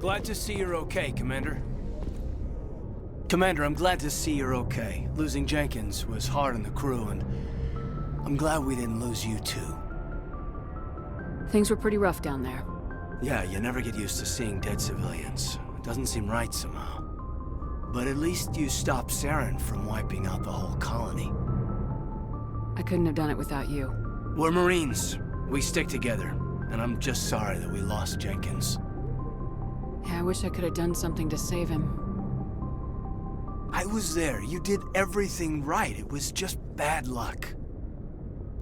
Glad to see you're okay, Commander. Commander, I'm glad to see you're okay. Losing Jenkins was hard on the crew, and I'm glad we didn't lose you too. Things were pretty rough down there. Yeah, you never get used to seeing dead civilians. It doesn't seem right somehow. But at least you stopped Saren from wiping out the whole colony. I couldn't have done it without you. We're Marines. We stick together. And I'm just sorry that we lost Jenkins. Yeah, I wish I could have done something to save him. I was there. You did everything right. It was just bad luck.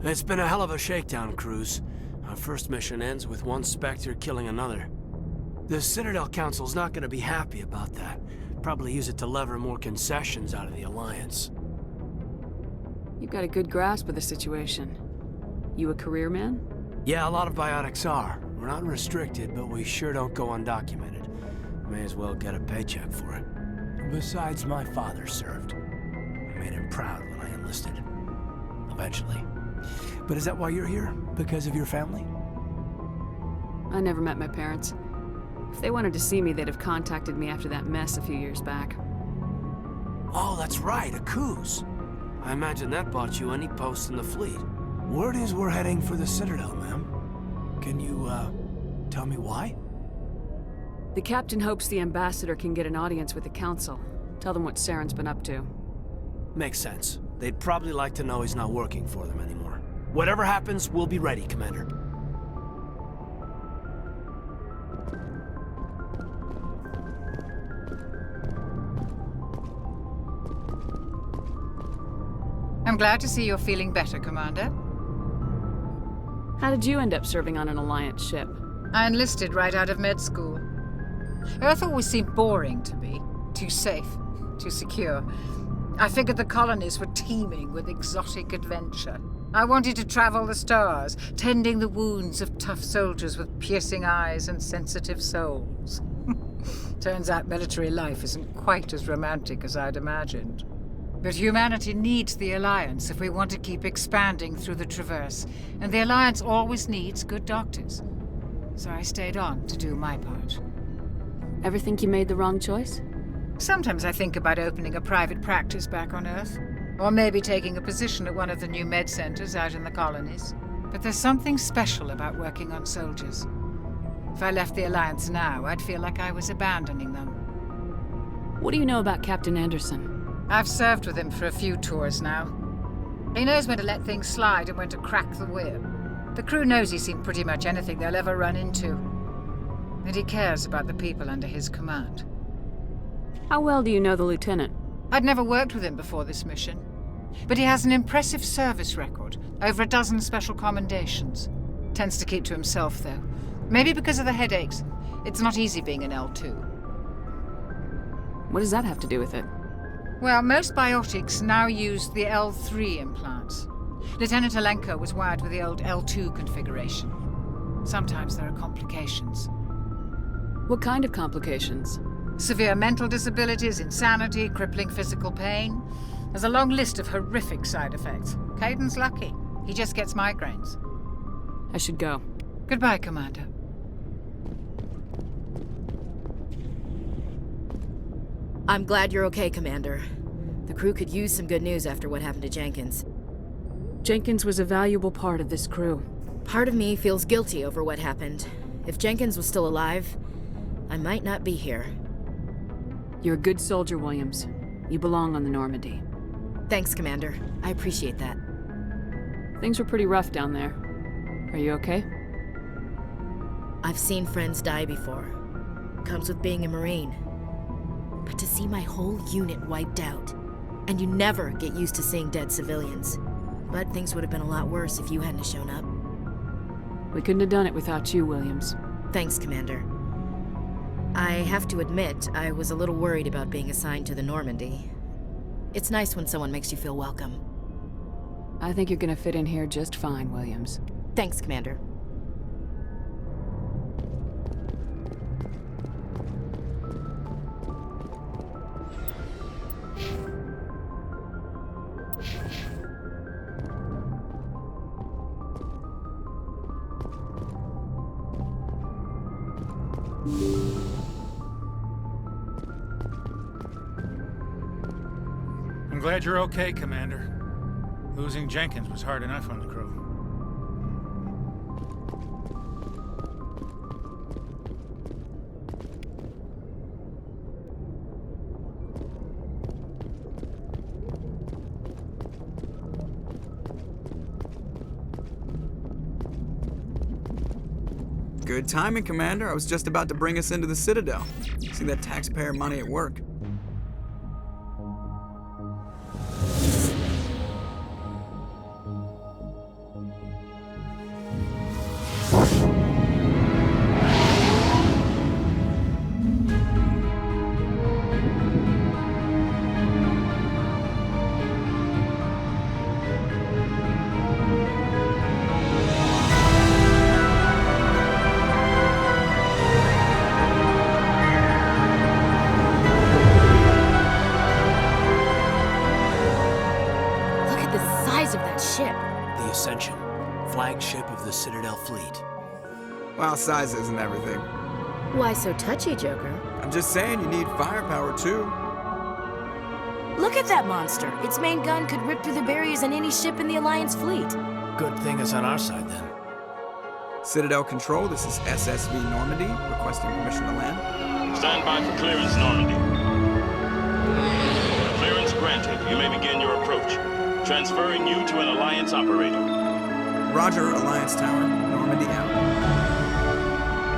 It's been a hell of a shakedown, Cruz. Our first mission ends with one Spectre killing another. The Citadel Council's not gonna be happy about that. Probably use it to lever more concessions out of the Alliance. You've got a good grasp of the situation. You a career man? Yeah, a lot of biotics are. We're not restricted, but we sure don't go undocumented. May as well get a paycheck for it. Besides, my father served. I made him proud when I enlisted. Eventually. But is that why you're here? Because of your family? I never met my parents. If they wanted to see me, they'd have contacted me after that mess a few years back. Oh, that's right, a cruise. I imagine that bought you any post in the fleet. Word is we're heading for the Citadel, ma'am. Can you, tell me why? The captain hopes the ambassador can get an audience with the council. Tell them what Saren's been up to. Makes sense. They'd probably like to know he's not working for them anymore. Whatever happens, we'll be ready, Commander. I'm glad to see you're feeling better, Commander. How did you end up serving on an Alliance ship? I enlisted right out of med school. Earth always seemed boring to me. Too safe, too secure. I figured the colonies were teeming with exotic adventure. I wanted to travel the stars, tending the wounds of tough soldiers with piercing eyes and sensitive souls. Turns out military life isn't quite as romantic as I'd imagined. But humanity needs the Alliance if we want to keep expanding through the Traverse, and the Alliance always needs good doctors. So I stayed on to do my part. Ever think you made the wrong choice? Sometimes I think about opening a private practice back on Earth, or maybe taking a position at one of the new med centers out in the colonies. But there's something special about working on soldiers. If I left the Alliance now, I'd feel like I was abandoning them. What do you know about Captain Anderson? I've served with him for a few tours now. He knows when to let things slide and when to crack the whip. The crew knows he's seen pretty much anything they'll ever run into. And he cares about the people under his command. How well do you know the lieutenant? I'd never worked with him before this mission. But he has an impressive service record, over a dozen special commendations. Tends to keep to himself, though. Maybe because of the headaches. It's not easy being an L2. What does that have to do with it? Well, most biotics now use the L3 implants. Lieutenant Alenko was wired with the old L2 configuration. Sometimes there are complications. What kind of complications? Severe mental disabilities, insanity, crippling physical pain. There's a long list of horrific side effects. Caden's lucky. He just gets migraines. I should go. Goodbye, Commander. I'm glad you're okay, Commander. The crew could use some good news after what happened to Jenkins. Jenkins was a valuable part of this crew. Part of me feels guilty over what happened. If Jenkins was still alive, I might not be here. You're a good soldier, Williams. You belong on the Normandy. Thanks, Commander. I appreciate that. Things were pretty rough down there. Are you okay? I've seen friends die before. Comes with being a Marine. But to see my whole unit wiped out, and you never get used to seeing dead civilians. But things would have been a lot worse if you hadn't shown up. We couldn't have done it without you, Williams. Thanks, Commander. I have to admit, I was a little worried about being assigned to the Normandy. It's nice when someone makes you feel welcome. I think you're gonna fit in here just fine, Williams. Thanks, Commander. glad you're okay, Commander. Losing Jenkins was hard enough on the crew. Good timing, Commander. I was just about to bring us into the Citadel. See that taxpayer money at work. Flagship of the Citadel fleet. Well, size isn't everything. Why so touchy, Joker? I'm just saying you need firepower too. Look at that monster. Its main gun could rip through the barriers in any ship in the Alliance fleet. Good thing it's on our side then. Citadel Control, this is SSV Normandy, requesting permission to land. Stand by for clearance, Normandy. Clearance granted. You may begin your approach. Transferring you to an Alliance operator. Roger, Alliance Tower. Normandy out.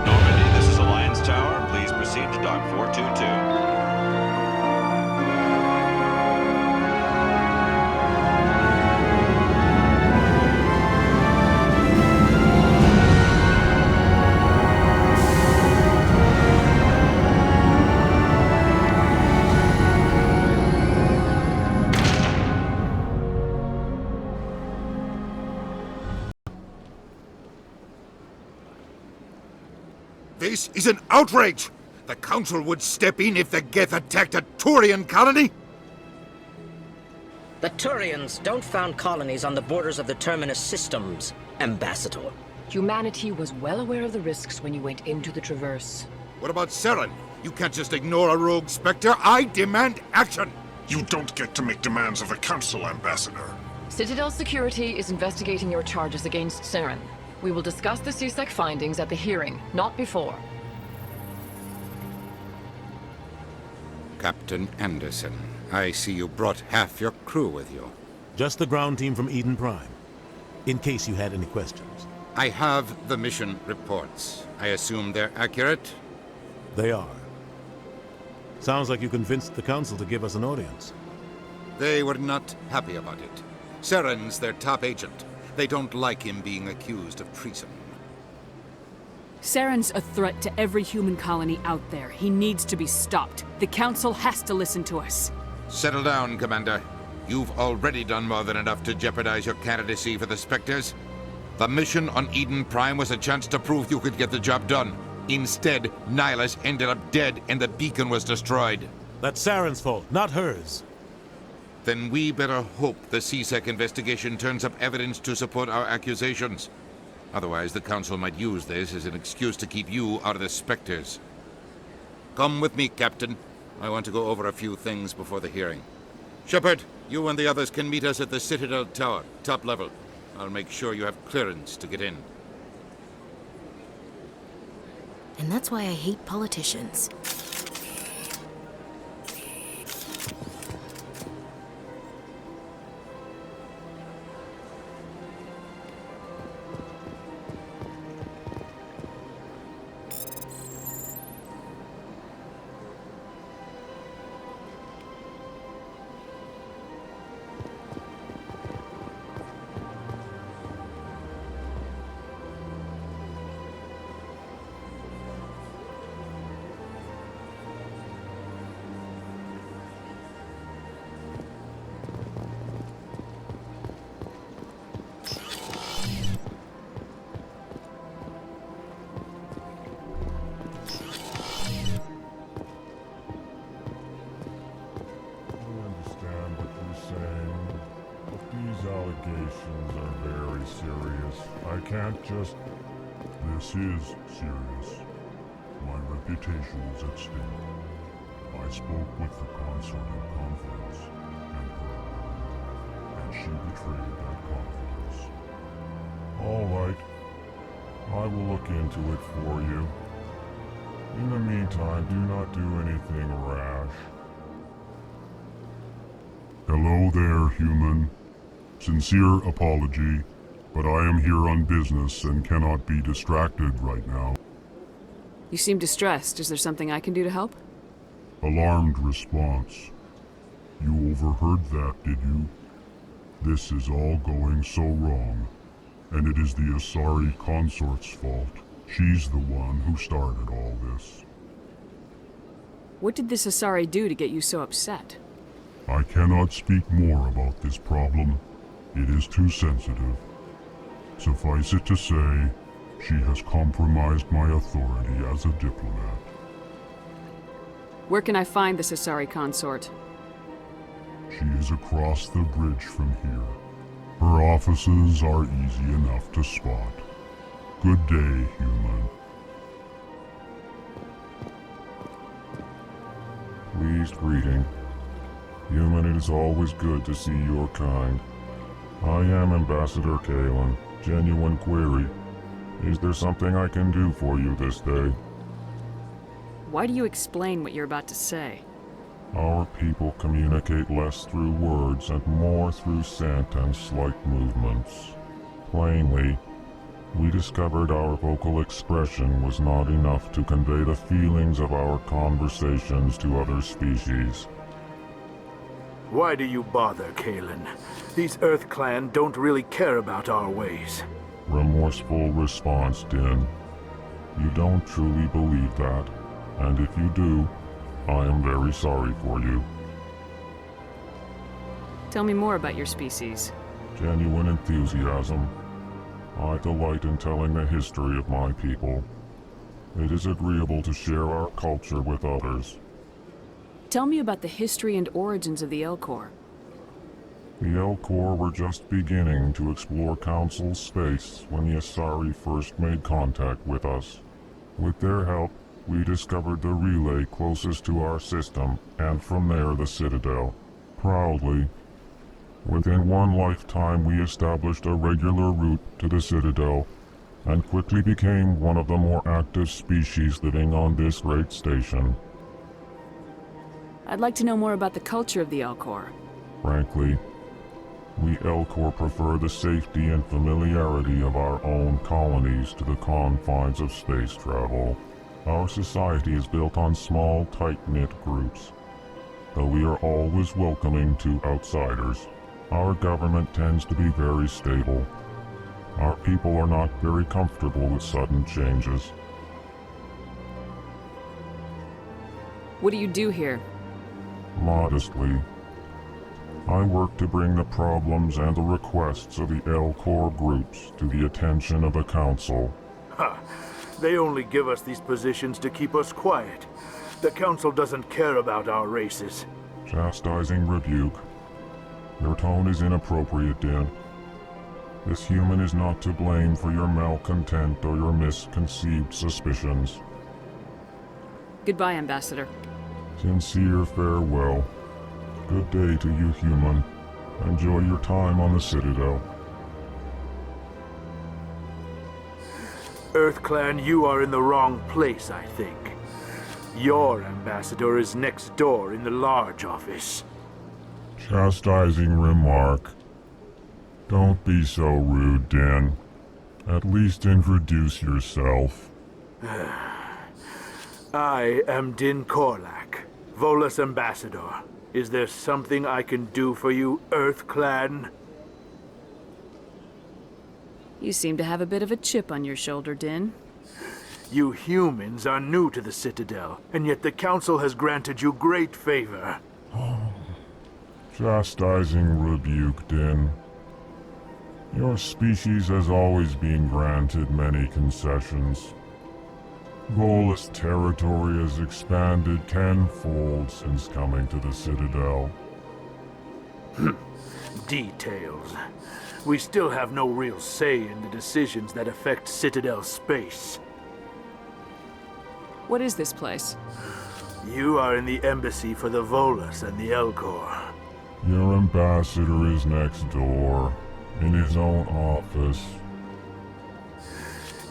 Normandy, this is Alliance Tower. Please proceed to Dock 422. This is an outrage! The Council would step in if the Geth attacked a Turian colony? The Turians don't found colonies on the borders of the Terminus systems, Ambassador. Humanity was well aware of the risks when you went into the Traverse. What about Saren? You can't just ignore a rogue Spectre. I demand action! You don't get to make demands of the Council, Ambassador. Citadel Security is investigating your charges against Saren. We will discuss the CSEC findings at the hearing, not before. Captain Anderson, I see you brought half your crew with you. Just the ground team from Eden Prime, in case you had any questions. I have the mission reports. I assume they're accurate? They are. Sounds like you convinced the Council to give us an audience. They were not happy about it. Saren's their top agent. They don't like him being accused of treason. Saren's a threat to every human colony out there. He needs to be stopped. The Council has to listen to us. Settle down, Commander. You've already done more than enough to jeopardize your candidacy for the Spectres. The mission on Eden Prime was a chance to prove you could get the job done. Instead, Nihilus ended up dead and the beacon was destroyed. That's Saren's fault, not hers. Then we better hope the CSEC investigation turns up evidence to support our accusations. Otherwise, the Council might use this as an excuse to keep you out of the Spectres. Come with me, Captain. I want to go over a few things before the hearing. Shepard, you and the others can meet us at the Citadel Tower, top level. I'll make sure you have clearance to get in. And that's why I hate politicians. Allegations are very serious. I can't just... This is serious. My reputation is at stake. I spoke with the consort in confidence, and her she betrayed that confidence. All right. I will look into it for you. In the meantime, do not do anything rash. Hello there, human. Sincere apology, but I am here on business and cannot be distracted right now. You seem distressed. Is there something I can do to help? Alarmed response. You overheard that, did you? This is all going so wrong, and it is the Asari consort's fault. She's the one who started all this. What did this Asari do to get you so upset? I cannot speak more about this problem. It is too sensitive. Suffice it to say, she has compromised my authority as a diplomat. Where can I find this Asari consort? She is across the bridge from here. Her offices are easy enough to spot. Good day, human. Pleased greeting. Human, it is always good to see your kind. I am Ambassador Kalen. Genuine query. Is there something I can do for you this day? Why do you explain what you're about to say? Our people communicate less through words and more through scent and slight movements. Plainly, we discovered our vocal expression was not enough to convey the feelings of our conversations to other species. Why do you bother, Kalen? These Earth Clan don't really care about our ways. Remorseful response, Din. You don't truly believe that, and if you do, I am very sorry for you. Tell me more about your species. Genuine enthusiasm. I delight in telling the history of my people. It is agreeable to share our culture with others. Tell me about the history and origins of the Elcor. The Elcor were just beginning to explore Council space when the Asari first made contact with us. With their help, we discovered the relay closest to our system, and from there the Citadel. Proudly, within one lifetime we established a regular route to the Citadel, and quickly became one of the more active species living on this great station. I'd like to know more about the culture of the Elcor. Frankly, we Elcor prefer the safety and familiarity of our own colonies to the confines of space travel. Our society is built on small, tight-knit groups. Though we are always welcoming to outsiders, our government tends to be very stable. Our people are not very comfortable with sudden changes. What do you do here? Modestly, I work to bring the problems and the requests of the Elcor groups to the attention of the Council. Ha! They only give us these positions to keep us quiet. The Council doesn't care about our races. Chastising rebuke. Your tone is inappropriate, Din. This human is not to blame for your malcontent or your misconceived suspicions. Goodbye, Ambassador. Sincere farewell. Good day to you, human. Enjoy your time on the Citadel. Earth Clan, you are in the wrong place, I think. Your ambassador is next door in the large office. Chastising remark. Don't be so rude, Din. At least introduce yourself. I am Din Korlak, Volus ambassador. Is there something I can do for you, Earth Clan? You seem to have a bit of a chip on your shoulder, Din. You humans are new to the Citadel, and yet the Council has granted you great favor. Chastising rebuke, Din. Your species has always been granted many concessions. Volus territory has expanded tenfold since coming to the Citadel. Details. We still have no real say in the decisions that affect Citadel space. What is this place? You are in the embassy for the Volus and the Elcor. Your ambassador is next door, in his own office.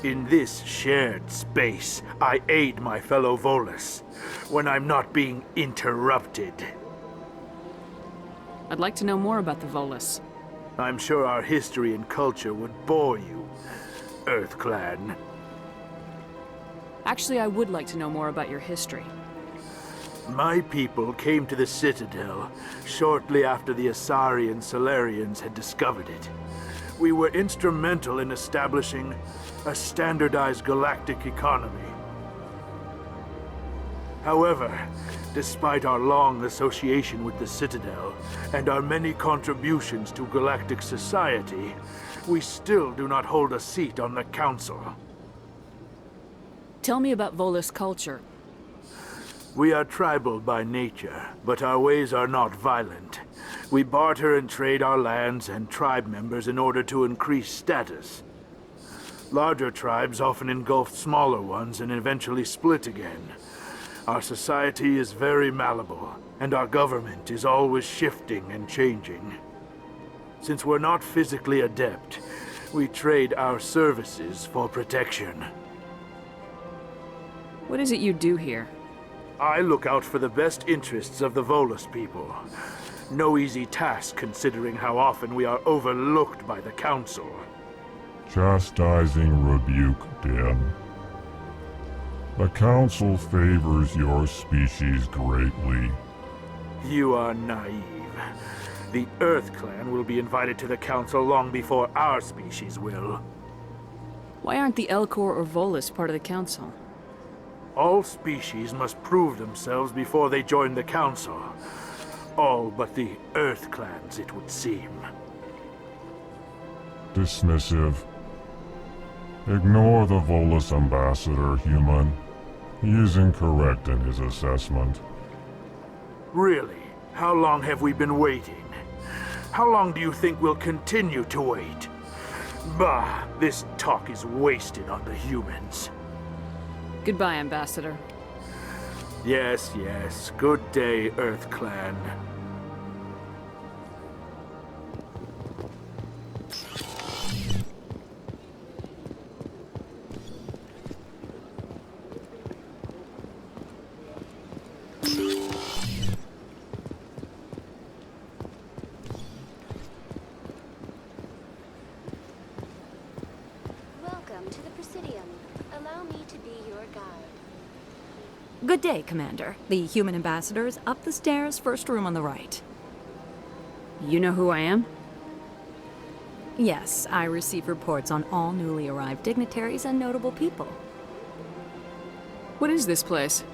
In this shared space, I aid my fellow Volus when I'm not being interrupted. I'd like to know more about the Volus. I'm sure our history and culture would bore you, Earth Clan. Actually, I would like to know more about your history. My people came to the Citadel shortly after the Asari and Salarians had discovered it. We were instrumental in establishing a standardized galactic economy. However, despite our long association with the Citadel and our many contributions to galactic society, we still do not hold a seat on the Council. Tell me about Volus culture. We are tribal by nature, but our ways are not violent. We barter and trade our lands and tribe members in order to increase status. Larger tribes often engulf smaller ones and eventually split again. Our society is very malleable, and our government is always shifting and changing. Since we're not physically adept, we trade our services for protection. What is it you do here? I look out for the best interests of the Volus people. No easy task considering how often we are overlooked by the Council. Chastising rebuke, Den. The Council favors your species greatly. You are naive. The Earth Clan will be invited to the Council long before our species will. Why aren't the Elcor or Volus part of the Council? All species must prove themselves before they join the Council. All but the Earth Clans, it would seem. Dismissive. Ignore the Volus ambassador, human. He is incorrect in his assessment. Really? How long have we been waiting? How long do you think we'll continue to wait? Bah, this talk is wasted on the humans. Goodbye, Ambassador. Yes, yes. Good day, Earth Clan. Welcome to the Presidium. Allow me to be your guide. Good day, Commander. The human ambassador is up the stairs, first room on the right. You know who I am? Yes, I receive reports on all newly arrived dignitaries and notable people. What is this place?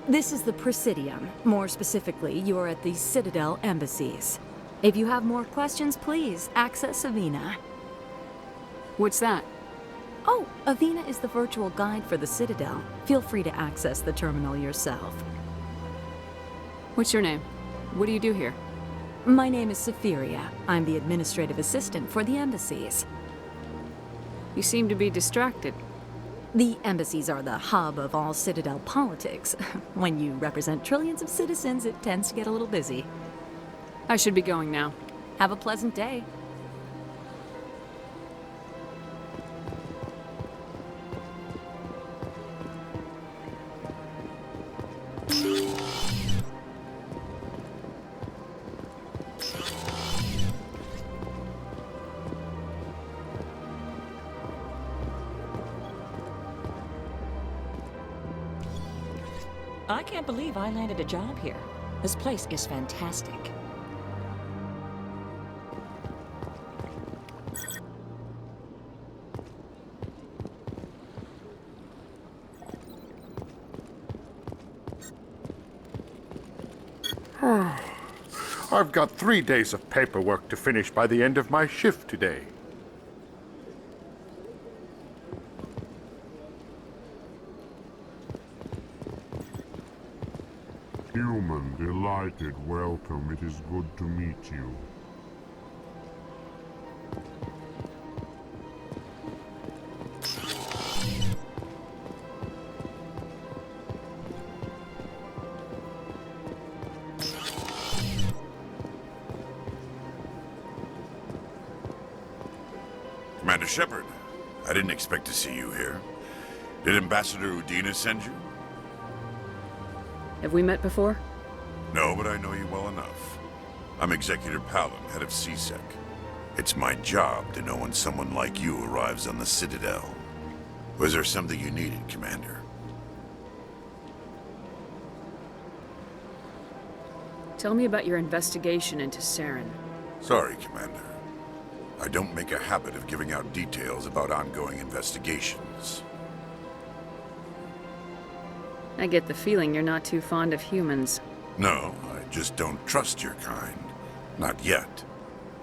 This is the Presidium. More specifically, you are at the Citadel embassies. If you have more questions, please access Avina. What's that? Oh, Avina is the virtual guide for the Citadel. Feel free to access the terminal yourself. What's your name? What do you do here? My name is Safiria. I'm the administrative assistant for the embassies. You seem to be distracted. The embassies are the hub of all Citadel politics. When you represent trillions of citizens, it tends to get a little busy. I should be going now. Have a pleasant day. I can't believe I landed a job here. This place is fantastic. I've got 3 days of paperwork to finish by the end of my shift today. Human, delighted, welcome. It is good to meet you. Shepard. I didn't expect to see you here. Did Ambassador Udina send you? Have we met before? No, but I know you well enough. I'm Executor Palin, head of CSEC. It's my job to know when someone like you arrives on the Citadel. Was there something you needed, Commander? Tell me about your investigation into Saren. Sorry, Commander. I don't make a habit of giving out details about ongoing investigations. I get the feeling you're not too fond of humans. No, I just don't trust your kind. Not yet.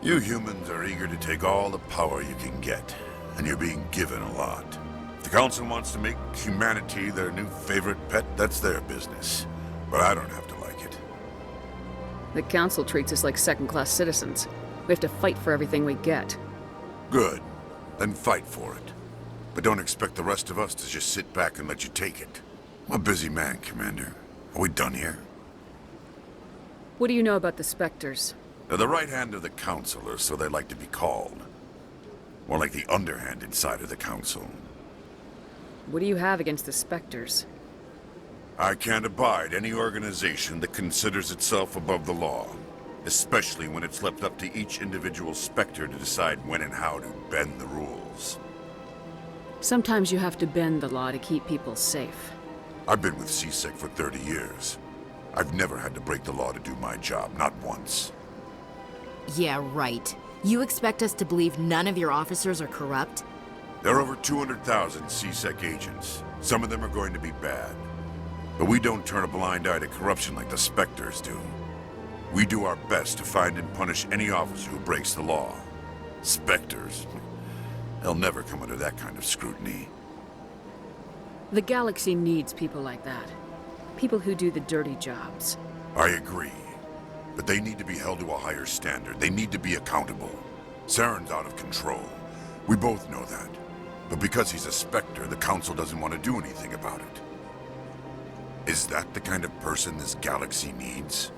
You humans are eager to take all the power you can get, and you're being given a lot. If the Council wants to make humanity their new favorite pet, that's their business. But I don't have to like it. The Council treats us like second-class citizens. We have to fight for everything we get. Good. Then fight for it. But don't expect the rest of us to just sit back and let you take it. I'm a busy man, Commander. Are we done here? What do you know about the Spectres? They're the right hand of the Council, or so they like to be called. More like the underhand inside of the Council. What do you have against the Spectres? I can't abide any organization that considers itself above the law. Especially when it's left up to each individual Spectre to decide when and how to bend the rules. Sometimes you have to bend the law to keep people safe. I've been with CSEC for 30 years. I've never had to break the law to do my job, not once. Yeah, right. You expect us to believe none of your officers are corrupt? There are over 200,000 CSEC agents. Some of them are going to be bad. But we don't turn a blind eye to corruption like the Spectres do. We do our best to find and punish any officer who breaks the law. Spectres? They'll never come under that kind of scrutiny. The galaxy needs people like that. People who do the dirty jobs. I agree. But they need to be held to a higher standard. They need to be accountable. Saren's out of control. We both know that. But because he's a Spectre, the Council doesn't want to do anything about it. Is that the kind of person this galaxy needs?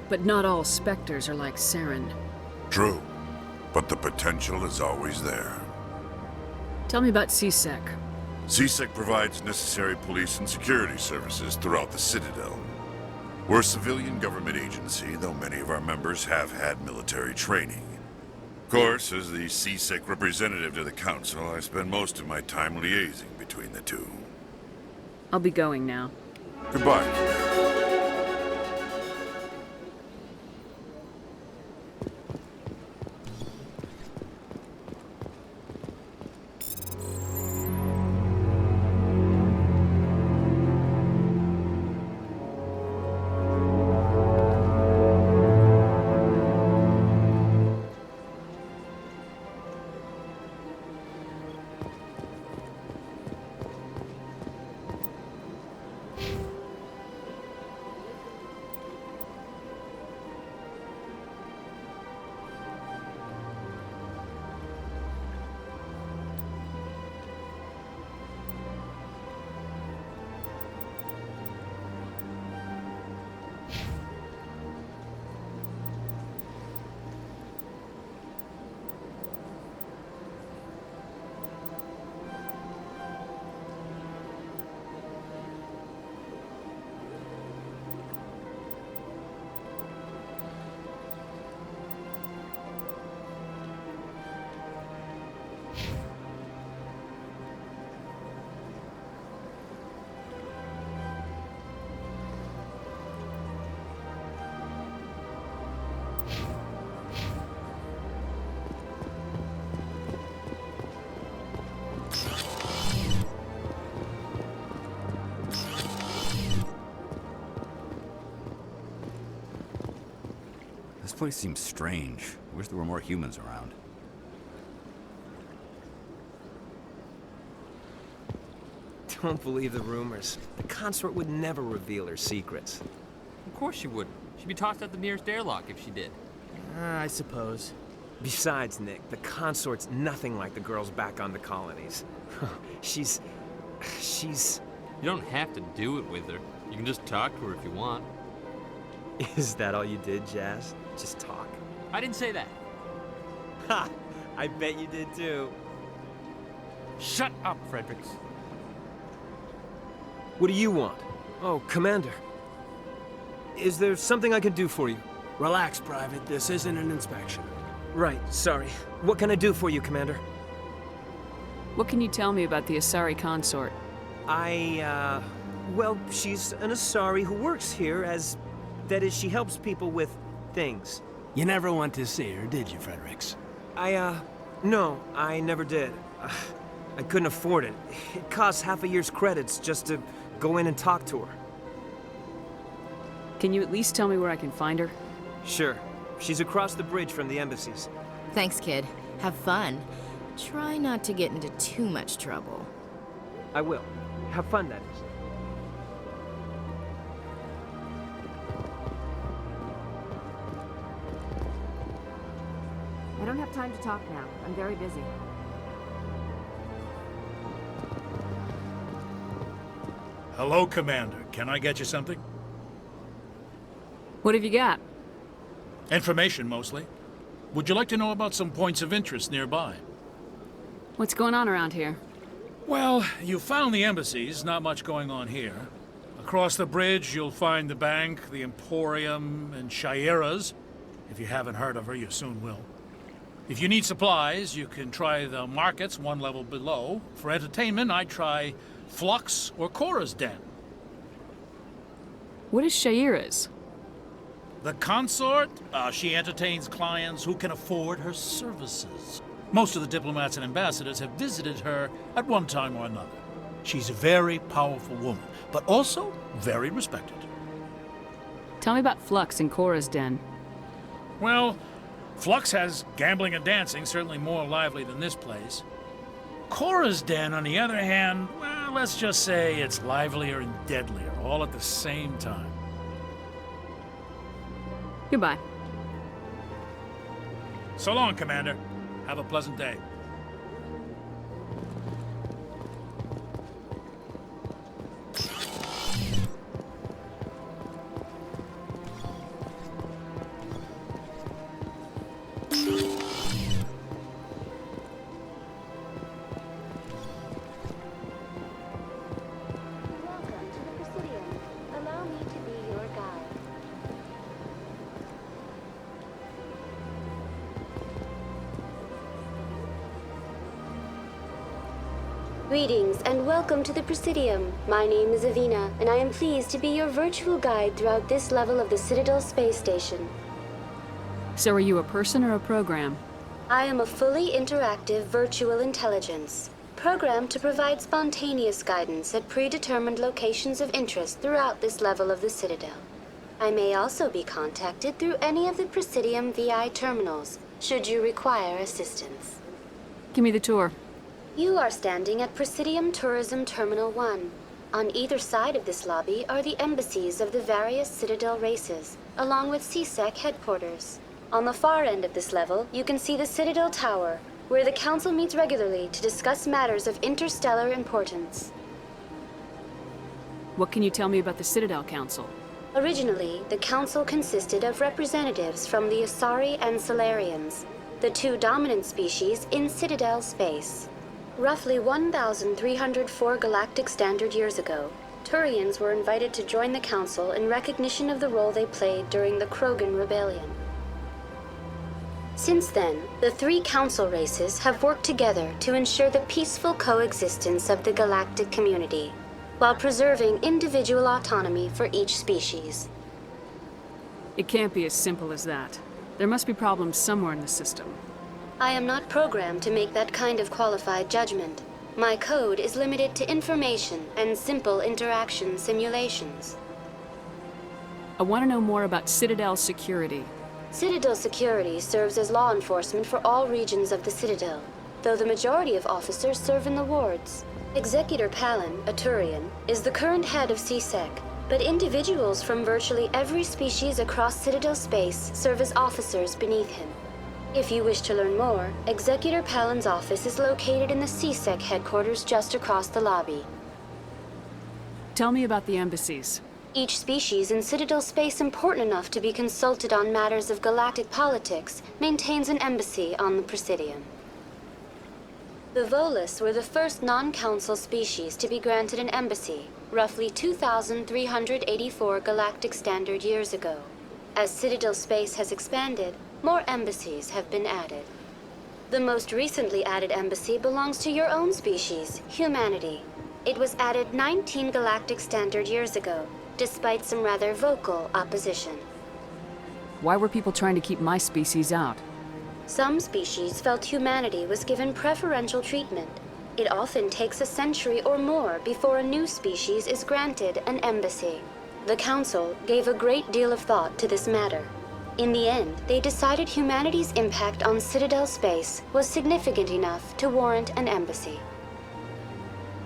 But not all Spectres are like Saren. True. But the potential is always there. Tell me about CSEC. CSEC provides necessary police and security services throughout the Citadel. We're a civilian government agency, though many of our members have had military training. Of course, as the CSEC representative to the Council, I spend most of my time liaising between the two. I'll be going now. Goodbye. This place seems strange. I wish there were more humans around. Don't believe the rumors. The consort would never reveal her secrets. Of course she wouldn't. She'd be tossed out the nearest airlock if she did. I suppose. Besides, Nick, the consort's nothing like the girls back on the colonies. She's... You don't have to do it with her. You can just talk to her if you want. Is that all you did, Jazz? Just talk? I didn't say that. Ha! I bet you did too. Shut up, Fredericks. What do you want? Oh, Commander. Is there something I can do for you? Relax, Private. This isn't an inspection. Right, sorry. What can I do for you, Commander? What can you tell me about the Asari consort? Well, she's an Asari who works here as... That is, she helps people with things. You never went to see her, did you, Fredericks? No, I never did. I couldn't afford it. It costs half a year's credits just to go in and talk to her. Can you at least tell me where I can find her? Sure. She's across the bridge from the embassies. Thanks, kid. Have fun. Try not to get into too much trouble. I will. Have fun, that is. I don't have time to talk now. I'm very busy. Hello, Commander. Can I get you something? What have you got? Information, mostly. Would you like to know about some points of interest nearby? What's going on around here? Well, you found the embassies. Not much going on here. Across the bridge, you'll find the bank, the Emporium, and Shaira's. If you haven't heard of her, you soon will. If you need supplies, you can try the markets one level below. For entertainment, I'd try Flux or Cora's Den. What is Shaira's? The consort, she entertains clients who can afford her services. Most of the diplomats and ambassadors have visited her at one time or another. She's a very powerful woman, but also very respected. Tell me about Flux and Cora's Den. Well, Flux has gambling and dancing, certainly more lively than this place. Cora's Den, on the other hand, well, let's just say it's livelier and deadlier, all at the same time. Goodbye. So long, Commander. Have a pleasant day. Greetings and welcome to the Presidium. My name is Avina, and I am pleased to be your virtual guide throughout this level of the Citadel space station. So are you a person or a program? I am a fully interactive virtual intelligence, programmed to provide spontaneous guidance at predetermined locations of interest throughout this level of the Citadel. I may also be contacted through any of the Presidium VI terminals, should you require assistance. Give me the tour. You are standing at Presidium Tourism Terminal 1. On either side of this lobby are the embassies of the various Citadel races, along with CSEC headquarters. On the far end of this level, you can see the Citadel Tower, where the Council meets regularly to discuss matters of interstellar importance. What can you tell me about the Citadel Council? Originally, the Council consisted of representatives from the Asari and Solarians, the two dominant species in Citadel space. Roughly 1,304 galactic standard years ago, Turians were invited to join the Council in recognition of the role they played during the Krogan Rebellion. Since then, the three Council races have worked together to ensure the peaceful coexistence of the galactic community, while preserving individual autonomy for each species. It can't be as simple as that. There must be problems somewhere in the system. I am not programmed to make that kind of qualified judgment. My code is limited to information and simple interaction simulations. I want to know more about Citadel security. Citadel security serves as law enforcement for all regions of the Citadel, though the majority of officers serve in the wards. Executor Palin, a Turian, is the current head of CSEC, but individuals from virtually every species across Citadel space serve as officers beneath him. If you wish to learn more, Executor Palin's office is located in the CSEC headquarters just across the lobby. Tell me about the embassies. Each species in Citadel space important enough to be consulted on matters of galactic politics maintains an embassy on the Presidium. The Volus were the first non-council species to be granted an embassy, roughly 2,384 galactic standard years ago. As Citadel space has expanded, more embassies have been added. The most recently added embassy belongs to your own species, humanity. It was added 19 galactic standard years ago, despite some rather vocal opposition. Why were people trying to keep my species out? Some species felt humanity was given preferential treatment. It often takes a century or more before a new species is granted an embassy. The Council gave a great deal of thought to this matter. In the end, they decided humanity's impact on Citadel space was significant enough to warrant an embassy.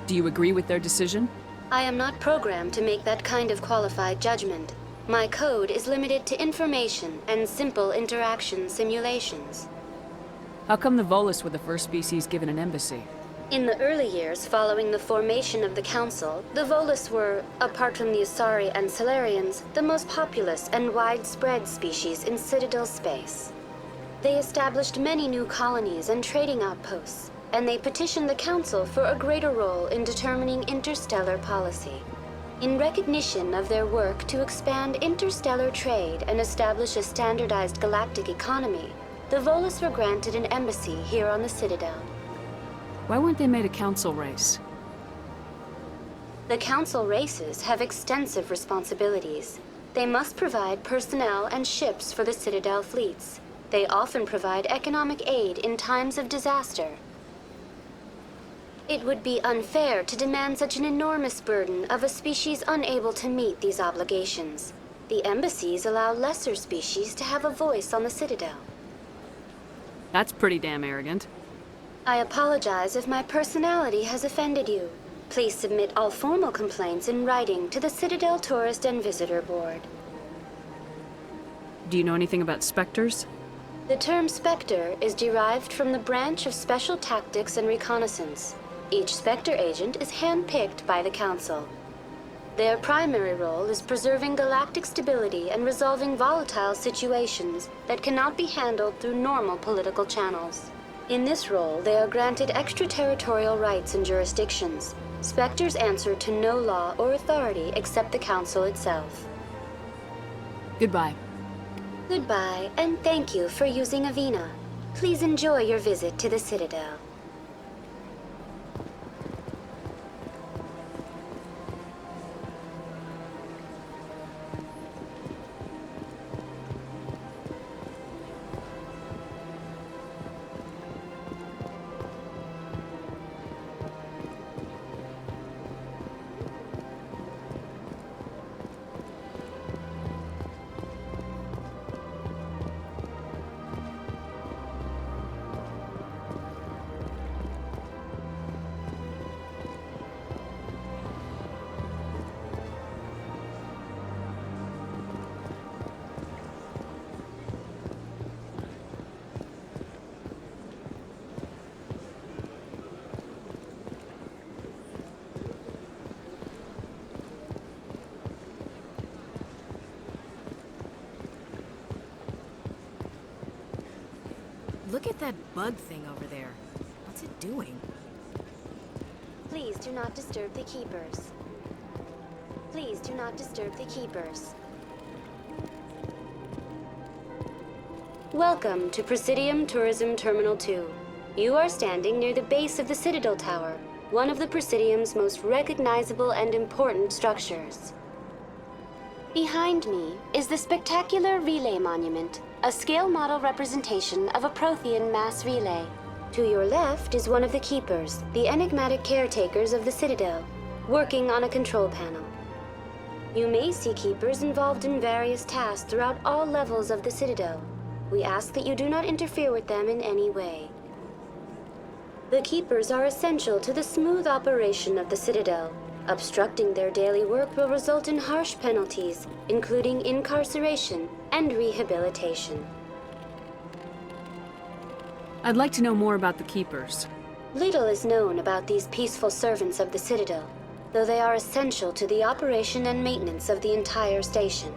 Do you agree with their decision? I am not programmed to make that kind of qualified judgment. My code is limited to information and simple interaction simulations. How come the Volus were the first species given an embassy? In the early years following the formation of the Council, the Volus were, apart from the Asari and Salarians, the most populous and widespread species in Citadel space. They established many new colonies and trading outposts, and they petitioned the Council for a greater role in determining interstellar policy. In recognition of their work to expand interstellar trade and establish a standardized galactic economy, the Volus were granted an embassy here on the Citadel. Why weren't they made a council race? The Council races have extensive responsibilities. They must provide personnel and ships for the Citadel fleets. They often provide economic aid in times of disaster. It would be unfair to demand such an enormous burden of a species unable to meet these obligations. The embassies allow lesser species to have a voice on the Citadel. That's pretty damn arrogant. I apologize if my personality has offended you. Please submit all formal complaints in writing to the Citadel Tourist and Visitor Board. Do you know anything about specters? The term Spectre is derived from the branch of Special Tactics and Reconnaissance. Each Spectre agent is handpicked by the Council. Their primary role is preserving galactic stability and resolving volatile situations that cannot be handled through normal political channels. In this role, they are granted extraterritorial rights and jurisdictions. Spectres answer to no law or authority except the Council itself. Goodbye. Goodbye, and thank you for using Avina. Please enjoy your visit to the Citadel. Look at that bug thing over there. What's it doing? Please do not disturb the Keepers. Please do not disturb the Keepers. Welcome to Presidium Tourism Terminal 2. You are standing near the base of the Citadel Tower, one of the Presidium's most recognizable and important structures. Behind me is the spectacular Relay Monument, a scale model representation of a Prothean mass relay. To your left is one of the Keepers, the enigmatic caretakers of the Citadel, working on a control panel. You may see Keepers involved in various tasks throughout all levels of the Citadel. We ask that you do not interfere with them in any way. The Keepers are essential to the smooth operation of the Citadel. Obstructing their daily work will result in harsh penalties, including incarceration and rehabilitation. I'd like to know more about the Keepers. Little is known about these peaceful servants of the Citadel, though they are essential to the operation and maintenance of the entire station.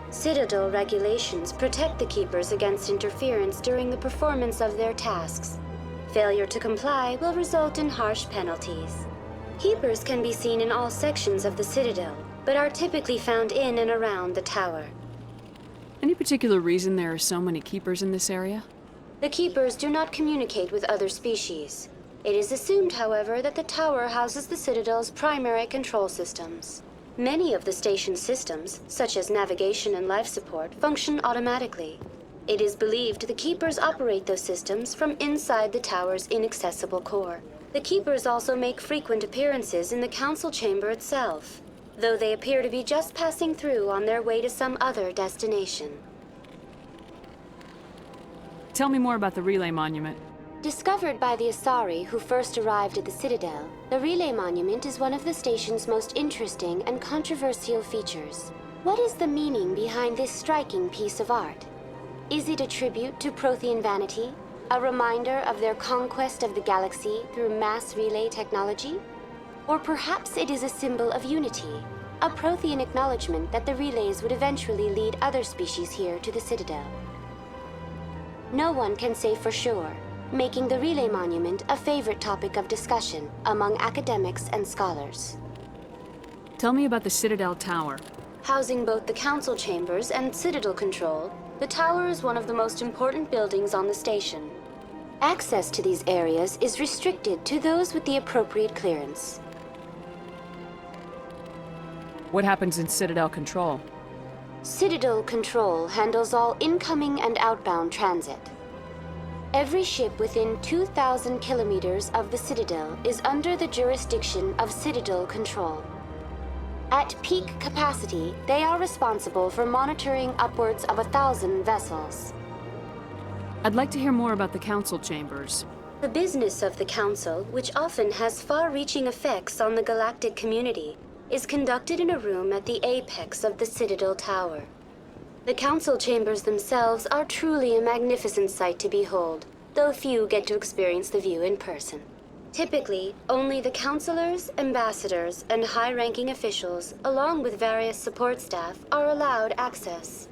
Citadel regulations protect the Keepers against interference during the performance of their tasks. Failure to comply will result in harsh penalties. Keepers can be seen in all sections of the Citadel, but are typically found in and around the tower. Any particular reason there are so many keepers in this area? The Keepers do not communicate with other species. It is assumed, however, that the tower houses the Citadel's primary control systems. Many of the station's systems, such as navigation and life support, function automatically. It is believed the Keepers operate those systems from inside the tower's inaccessible core. The Keepers also make frequent appearances in the Council Chamber itself, though they appear to be just passing through on their way to some other destination. Tell me more about the relay monument. Discovered by the Asari who first arrived at the Citadel, the relay monument is one of the station's most interesting and controversial features. What is the meaning behind this striking piece of art? Is it a tribute to Prothean vanity? A reminder of their conquest of the galaxy through mass relay technology? Or perhaps it is a symbol of unity, a Prothean acknowledgement that the relays would eventually lead other species here to the Citadel. No one can say for sure, making the relay monument a favorite topic of discussion among academics and scholars. Tell me about the Citadel Tower. Housing both the Council Chambers and Citadel Control, the tower is one of the most important buildings on the station. Access to these areas is restricted to those with the appropriate clearance. What happens in Citadel Control? Citadel Control handles all incoming and outbound transit. Every ship within 2,000 kilometers of the Citadel is under the jurisdiction of Citadel Control. At peak capacity, they are responsible for monitoring upwards of 1,000 vessels. I'd like to hear more about the Council Chambers. The business of the Council, which often has far-reaching effects on the galactic community, is conducted in a room at the apex of the Citadel Tower. The Council Chambers themselves are truly a magnificent sight to behold, though few get to experience the view in person. Typically, only the councilors, ambassadors, and high-ranking officials, along with various support staff, are allowed access.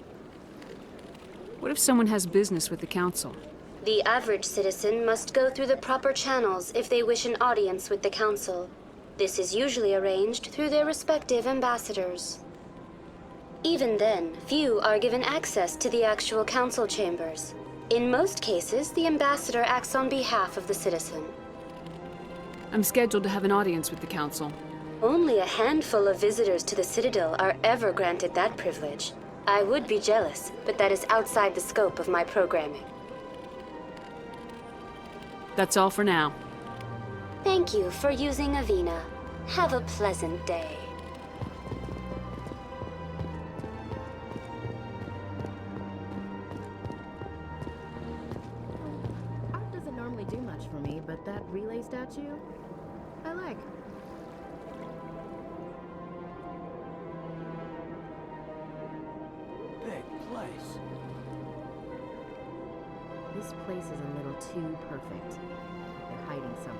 What if someone has business with the Council? The average citizen must go through the proper channels if they wish an audience with the Council. This is usually arranged through their respective ambassadors. Even then, few are given access to the actual Council Chambers. In most cases, the ambassador acts on behalf of the citizen. I'm scheduled to have an audience with the Council. Only a handful of visitors to the Citadel are ever granted that privilege. I would be jealous, but that is outside the scope of my programming. That's all for now. Thank you for using Avina. Have a pleasant day. Art doesn't normally do much for me, but that relay statue, I like. Big place. This place is a little too perfect. They're hiding something.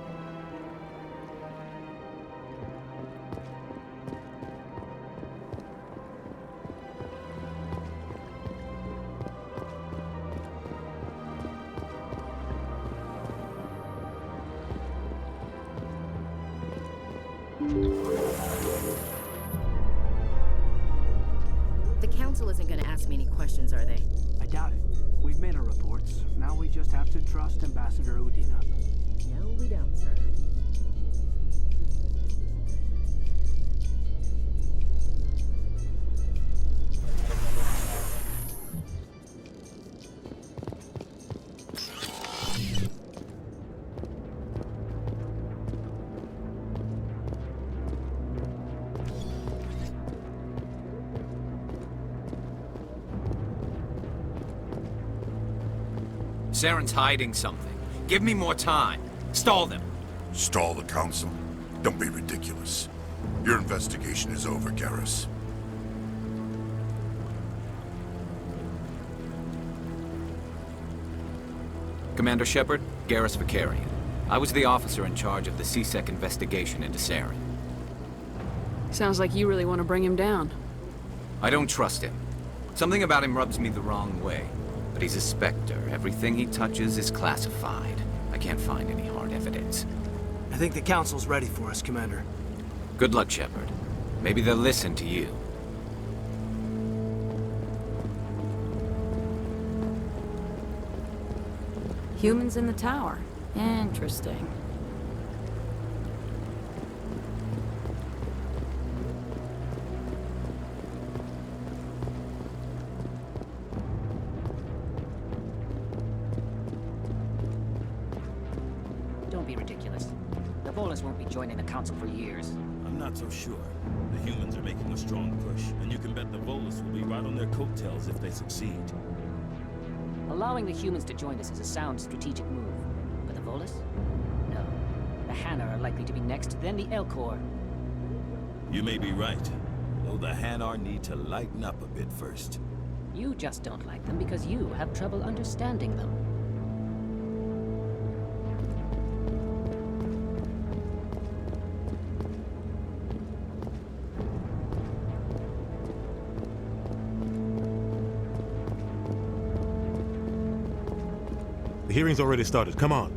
The Council isn't going to ask me any questions, are they? I doubt it. We've made our reports. Now we just have to trust Ambassador Udina. No, we don't, sir. Saren's hiding something. Give me more time. Stall them. Stall the Council? Don't be ridiculous. Your investigation is over, Garrus. Commander Shepard, Garrus Vicarian. I was the officer in charge of the CSEC investigation into Saren. Sounds like you really want to bring him down. I don't trust him. Something about him rubs me the wrong way. But he's a Spectre. Everything he touches is classified. I can't find any hard evidence. I think the Council's ready for us, Commander. Good luck, Shepard. Maybe they'll listen to you. Humans in the tower. Interesting. Don't be ridiculous. The Volus won't be joining the Council for years. I'm not so sure. The humans are making a strong push, and you can bet the Volus will be right on their coattails if they succeed. Allowing the humans to join us is a sound strategic move. But the Volus? No. The Hanar are likely to be next, then the Elcor. You may be right, though the Hanar need to lighten up a bit first. You just don't like them because you have trouble understanding them. The hearing's already started. Come on.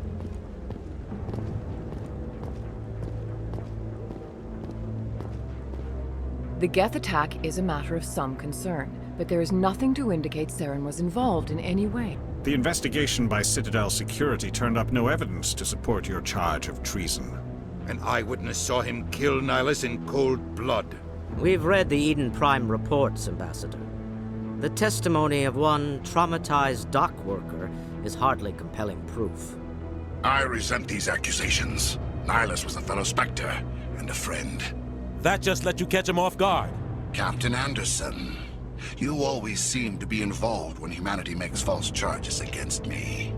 The Geth attack is a matter of some concern, but there is nothing to indicate Saren was involved in any way. The investigation by Citadel Security turned up no evidence to support your charge of treason. An eyewitness saw him kill Nihilus in cold blood. We've read the Eden Prime reports, Ambassador. The testimony of one traumatized dock worker is hardly compelling proof. I resent these accusations. Nihilus was a fellow Spectre and a friend. That just let you catch him off guard. Captain Anderson, you always seem to be involved when humanity makes false charges against me.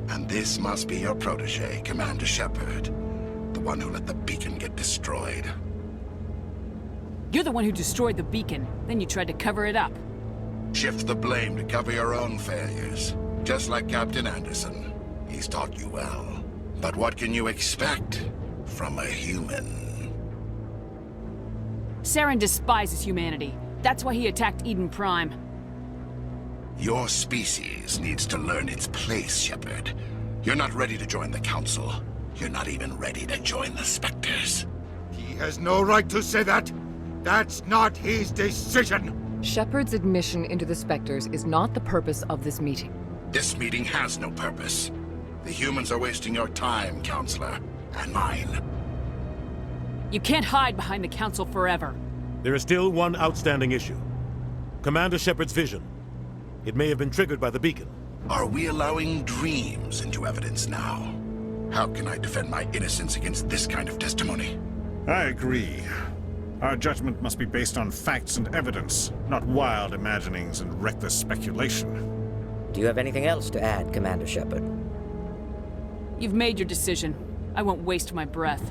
And this must be your protege, Commander Shepard, the one who let the beacon get destroyed. You're the one who destroyed the beacon, then you tried to cover it up. Shift the blame to cover your own failures. Just like Captain Anderson. He's taught you well. But what can you expect from a human? Saren despises humanity. That's why he attacked Eden Prime. Your species needs to learn its place, Shepard. You're not ready to join the Council. You're not even ready to join the Spectres. He has no right to say that. That's not his decision. Shepard's admission into the Spectres is not the purpose of this meeting. This meeting has no purpose. The humans are wasting your time, Counselor, and mine. You can't hide behind the Council forever. There is still one outstanding issue. Commander Shepard's vision. It may have been triggered by the beacon. Are we allowing dreams into evidence now? How can I defend my innocence against this kind of testimony? I agree. Our judgment must be based on facts and evidence, not wild imaginings and reckless speculation. Do you have anything else to add, Commander Shepard? You've made your decision. I won't waste my breath.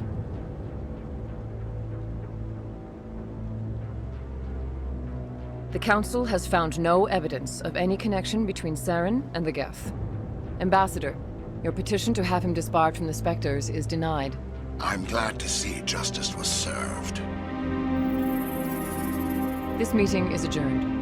The Council has found no evidence of any connection between Saren and the Geth. Ambassador, your petition to have him disbarred from the Spectres is denied. I'm glad to see justice was served. This meeting is adjourned.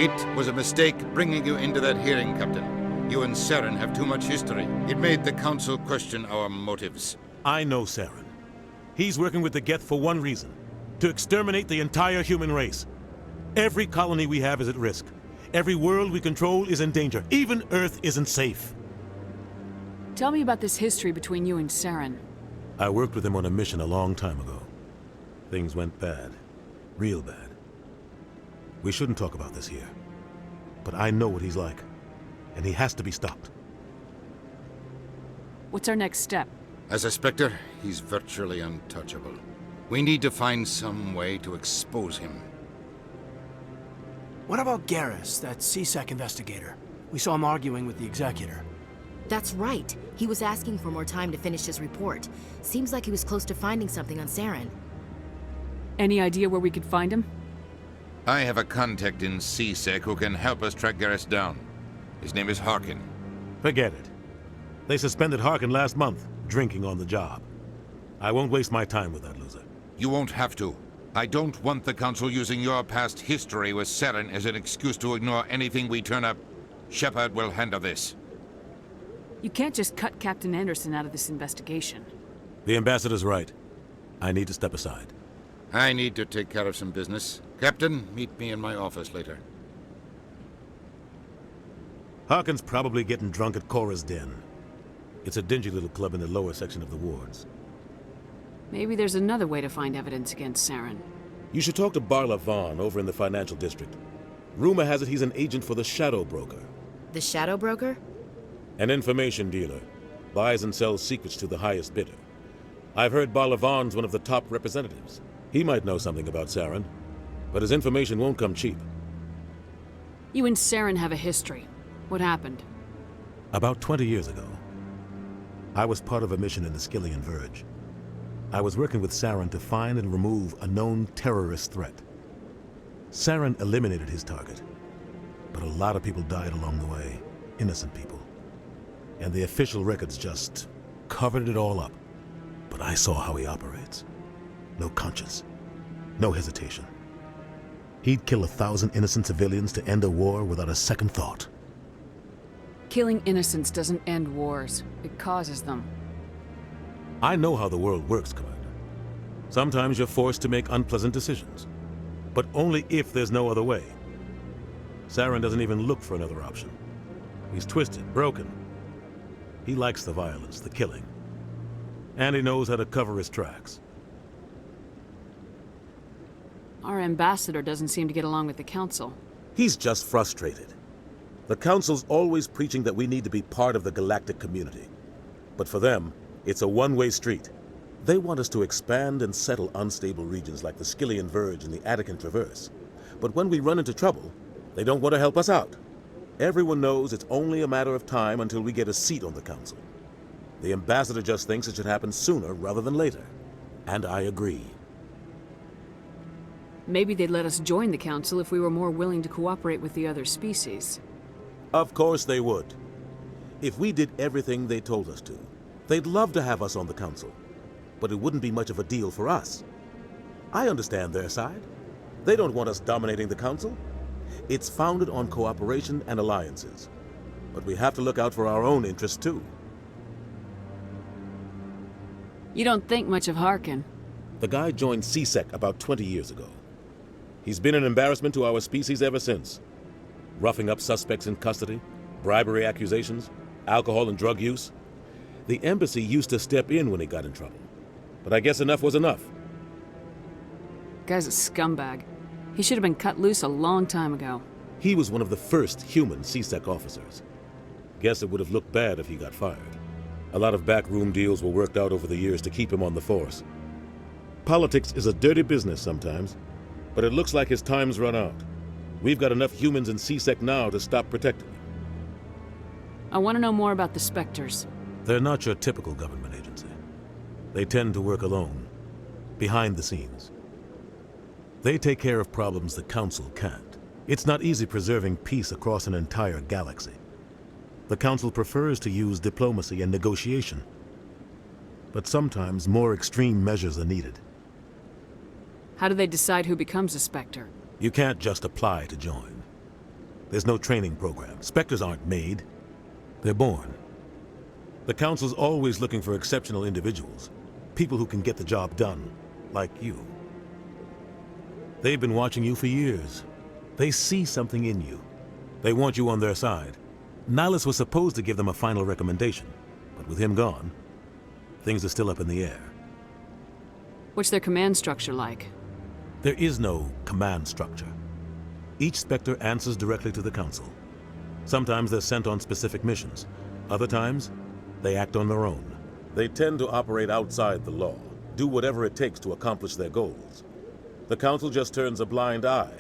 It was a mistake bringing you into that hearing, Captain. You and Saren have too much history. It made the Council question our motives. I know Saren. He's working with the Geth for one reason. To exterminate the entire human race. Every colony we have is at risk. Every world we control is in danger. Even Earth isn't safe. Tell me about this history between you and Saren. I worked with him on a mission a long time ago. Things went bad. Real bad. We shouldn't talk about this here. But I know what he's like. And he has to be stopped. What's our next step? As a Spectre, he's virtually untouchable. We need to find some way to expose him. What about Garrus, that C-Sec investigator? We saw him arguing with the Executor. That's right. He was asking for more time to finish his report. Seems like he was close to finding something on Saren. Any idea where we could find him? I have a contact in C-Sec who can help us track Garrus down. His name is Harkin. Forget it. They suspended Harkin last month, drinking on the job. I won't waste my time with that loser. You won't have to. I don't want the Council using your past history with Saren as an excuse to ignore anything we turn up. Shepard will handle this. You can't just cut Captain Anderson out of this investigation. The ambassador's right. I need to step aside. I need to take care of some business. Captain, meet me in my office later. Harkin's probably getting drunk at Cora's Den. It's a dingy little club in the lower section of the wards. Maybe there's another way to find evidence against Saren. You should talk to Barla Vaughn over in the financial district. Rumor has it he's an agent for the Shadow Broker. The Shadow Broker? An information dealer. Buys and sells secrets to the highest bidder. I've heard Barla Vaughn's one of the top representatives. He might know something about Saren, but his information won't come cheap. You and Saren have a history. What happened? About 20 years ago, I was part of a mission in the Skillian Verge. I was working with Saren to find and remove a known terrorist threat. Saren eliminated his target, but a lot of people died along the way, innocent people. And the official records just covered it all up. But I saw how he operates. No conscience, no hesitation. He'd kill 1,000 innocent civilians to end a war without a second thought. Killing innocents doesn't end wars. It causes them. I know how the world works, Commander. Sometimes you're forced to make unpleasant decisions, but only if there's no other way. Saren doesn't even look for another option. He's twisted, broken. He likes the violence, the killing. And he knows how to cover his tracks. Our ambassador doesn't seem to get along with the Council. He's just frustrated. The Council's always preaching that we need to be part of the galactic community. But for them, it's a one-way street. They want us to expand and settle unstable regions like the Skillian Verge and the Attican Traverse. But when we run into trouble, they don't want to help us out. Everyone knows it's only a matter of time until we get a seat on the Council. The ambassador just thinks it should happen sooner rather than later. And I agree. Maybe they'd let us join the Council if we were more willing to cooperate with the other species. Of course they would. If we did everything they told us to, they'd love to have us on the Council. But it wouldn't be much of a deal for us. I understand their side. They don't want us dominating the Council. It's founded on cooperation and alliances. But we have to look out for our own interests too. You don't think much of Harkin. The guy joined CSEC about 20 years ago. He's been an embarrassment to our species ever since. Roughing up suspects in custody, bribery accusations, alcohol and drug use. The embassy used to step in when he got in trouble. But I guess enough was enough. Guy's a scumbag. He should have been cut loose a long time ago. He was one of the first human CSEC officers. Guess it would have looked bad if he got fired. A lot of backroom deals were worked out over the years to keep him on the force. Politics is a dirty business sometimes, but it looks like his time's run out. We've got enough humans in CSEC now to stop protecting him. I want to know more about the Spectres. They're not your typical government agency. They tend to work alone, behind the scenes. They take care of problems the Council can't. It's not easy preserving peace across an entire galaxy. The Council prefers to use diplomacy and negotiation. But sometimes more extreme measures are needed. How do they decide who becomes a Spectre? You can't just apply to join. There's no training program. Spectres aren't made. They're born. The Council's always looking for exceptional individuals. People who can get the job done, like you. They've been watching you for years. They see something in you. They want you on their side. Nihilus was supposed to give them a final recommendation, but with him gone, things are still up in the air. What's their command structure like? There is no command structure. Each Spectre answers directly to the Council. Sometimes they're sent on specific missions. Other times, they act on their own. They tend to operate outside the law, do whatever it takes to accomplish their goals. The Council just turns a blind eye.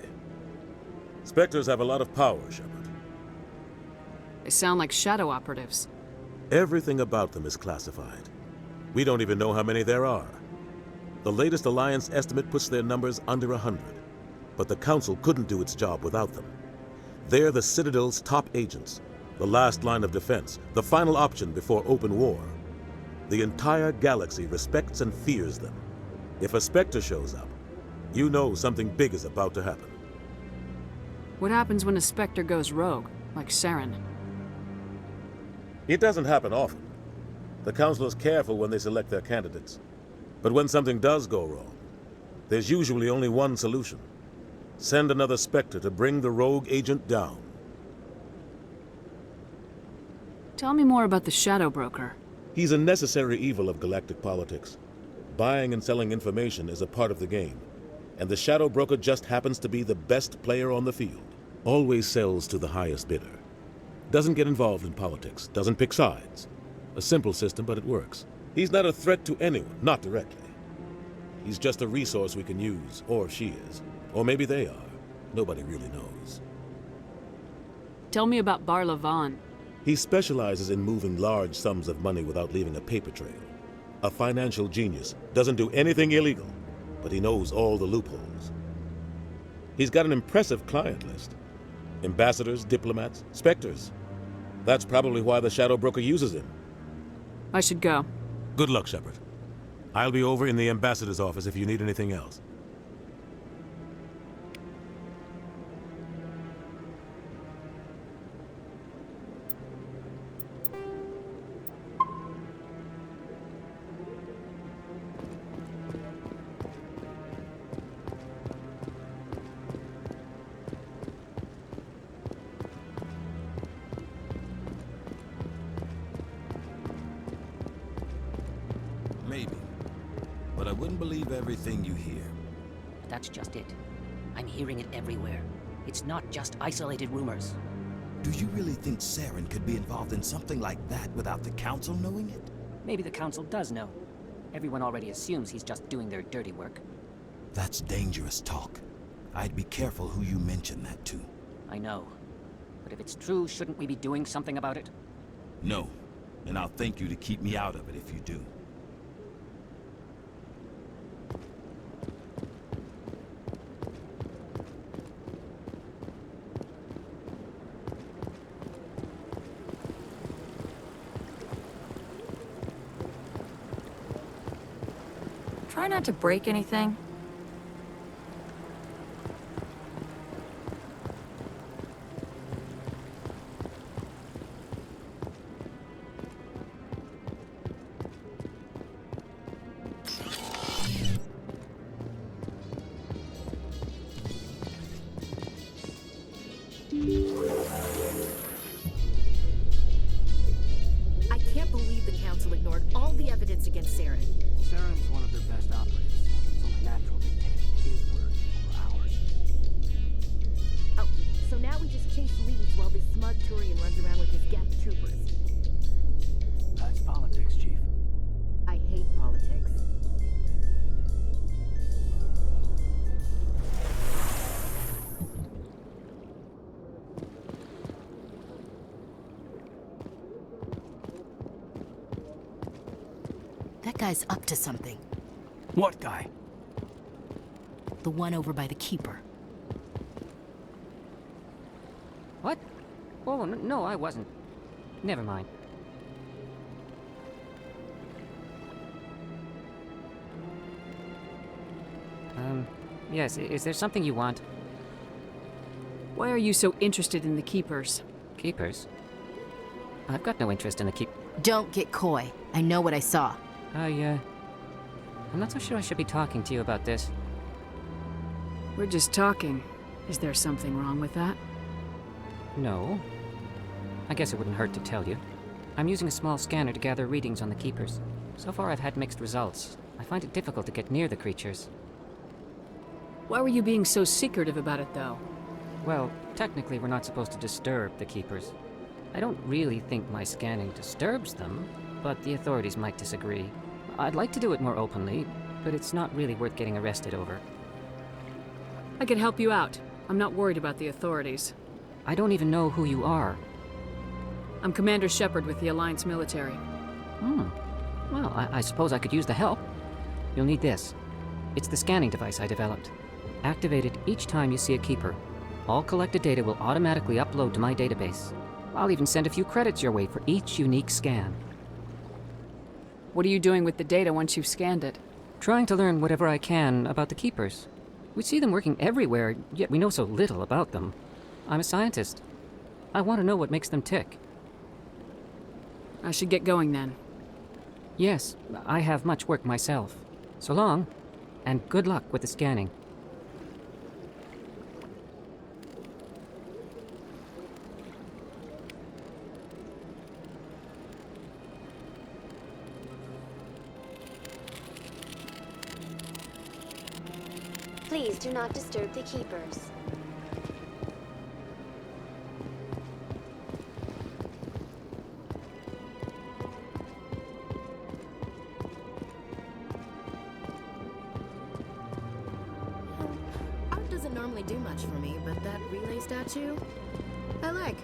Spectres have a lot of power, Shepard. They sound like shadow operatives. Everything about them is classified. We don't even know how many there are. The latest Alliance estimate puts their numbers under 100. But the Council couldn't do its job without them. They're the Citadel's top agents, the last line of defense, the final option before open war. The entire galaxy respects and fears them. If a Spectre shows up, you know something big is about to happen. What happens when a Spectre goes rogue, like Saren? It doesn't happen often. The Council is careful when they select their candidates. But when something does go wrong, there's usually only one solution. Send another Spectre to bring the rogue agent down. Tell me more about the Shadow Broker. He's a necessary evil of galactic politics. Buying and selling information is a part of the game, and the Shadow Broker just happens to be the best player on the field. Always sells to the highest bidder. Doesn't get involved in politics, doesn't pick sides. A simple system, but it works. He's not a threat to anyone, not directly. He's just a resource we can use, or she is. Or maybe they are. Nobody really knows. Tell me about Bar Levon. He specializes in moving large sums of money without leaving a paper trail. A financial genius, doesn't do anything illegal, but he knows all the loopholes. He's got an impressive client list. Ambassadors, diplomats, Spectres. That's probably why the Shadow Broker uses him. I should go. Good luck, Shepard. I'll be over in the ambassador's office if you need anything else. Maybe. But I wouldn't believe everything you hear. That's just it. I'm hearing it everywhere. It's not just isolated rumors. Do you really think Saren could be involved in something like that without the Council knowing it? Maybe the Council does know. Everyone already assumes he's just doing their dirty work. That's dangerous talk. I'd be careful who you mention that to. I know. But if it's true, shouldn't we be doing something about it? No. And I'll thank you to keep me out of it if you do. Try not to break anything. I can't believe the Council ignored all the evidence against Saren. Saren's one of their best operatives. It's only natural they take his word over ours. Oh, so now we just chase leads while this smug Turian runs around with his Geth troopers. That's politics, Chief. I hate politics. That guy's up to something. What guy? The one over by the Keeper. What? Oh, no, I wasn't. Never mind. Yes, is there something you want? Why are you so interested in the Keepers? Keepers? I've got no interest in the Don't get coy. I know what I saw. I'm not so sure I should be talking to you about this. We're just talking. Is there something wrong with that? No. I guess it wouldn't hurt to tell you. I'm using a small scanner to gather readings on the Keepers. So far I've had mixed results. I find it difficult to get near the creatures. Why were you being so secretive about it, though? Well, technically we're not supposed to disturb the Keepers. I don't really think my scanning disturbs them, but the authorities might disagree. I'd like to do it more openly, but it's not really worth getting arrested over. I can help you out. I'm not worried about the authorities. I don't even know who you are. I'm Commander Shepard with the Alliance military. Well, I suppose I could use the help. You'll need this. It's the scanning device I developed. Activate it each time you see a Keeper. All collected data will automatically upload to my database. I'll even send a few credits your way for each unique scan. What are you doing with the data once you've scanned it? Trying to learn whatever I can about the Keepers. We see them working everywhere, yet we know so little about them. I'm a scientist. I want to know what makes them tick. I should get going then. Yes, I have much work myself. So long, and good luck with the scanning. Please do not disturb the keepers. Art doesn't normally do much for me, but that relay statue, I like.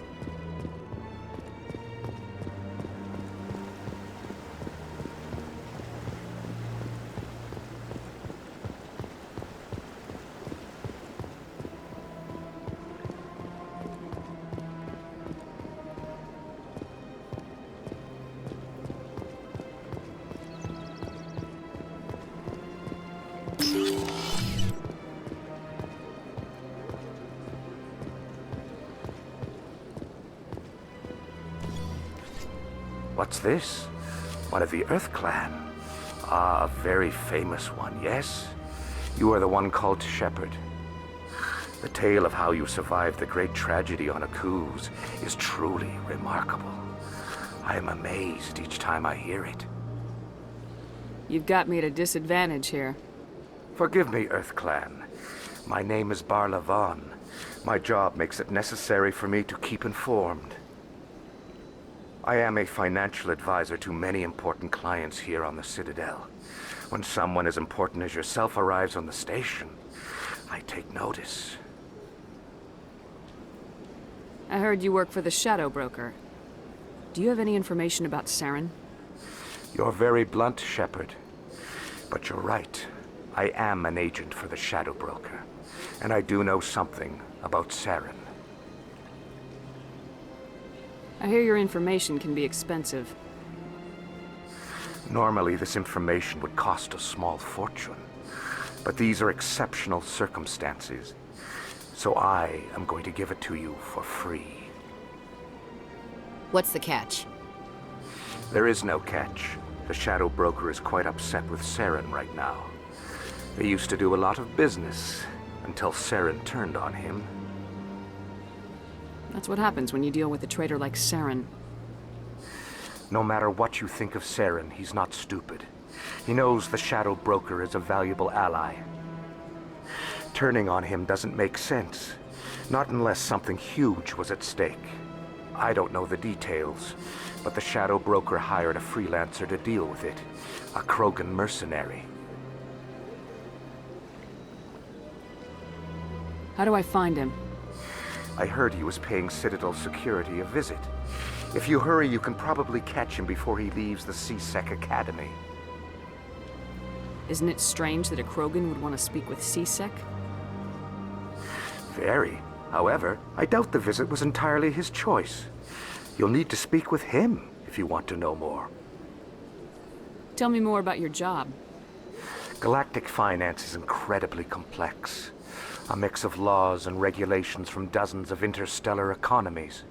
What's this? One of the Earth Clan. Ah, a very famous one, yes? You are the one called Shepard. The tale of how you survived the great tragedy on Akuz is truly remarkable. I am amazed each time I hear it. You've got me at a disadvantage here. Forgive me, Earth Clan. My name is Barla Vaughn. My job makes it necessary for me to keep informed. I am a financial advisor to many important clients here on the Citadel. When someone as important as yourself arrives on the station, I take notice. I heard you work for the Shadow Broker. Do you have any information about Saren? You're very blunt, Shepard. But you're right. I am an agent for the Shadow Broker, and I do know something about Saren. I hear your information can be expensive. Normally, this information would cost a small fortune. But these are exceptional circumstances, so I am going to give it to you for free. What's the catch? There is no catch. The Shadow Broker is quite upset with Saren right now. They used to do a lot of business, until Saren turned on him. That's what happens when you deal with a traitor like Saren. No matter what you think of Saren, he's not stupid. He knows the Shadow Broker is a valuable ally. Turning on him doesn't make sense. Not unless something huge was at stake. I don't know the details, but the Shadow Broker hired a freelancer to deal with it. A Krogan mercenary. How do I find him? I heard he was paying Citadel security a visit. If you hurry, you can probably catch him before he leaves the C-Sec Academy. Isn't it strange that a Krogan would want to speak with C-Sec? Very. However, I doubt the visit was entirely his choice. You'll need to speak with him if you want to know more. Tell me more about your job. Galactic finance is incredibly complex. A mix of laws and regulations from dozens of interstellar economies.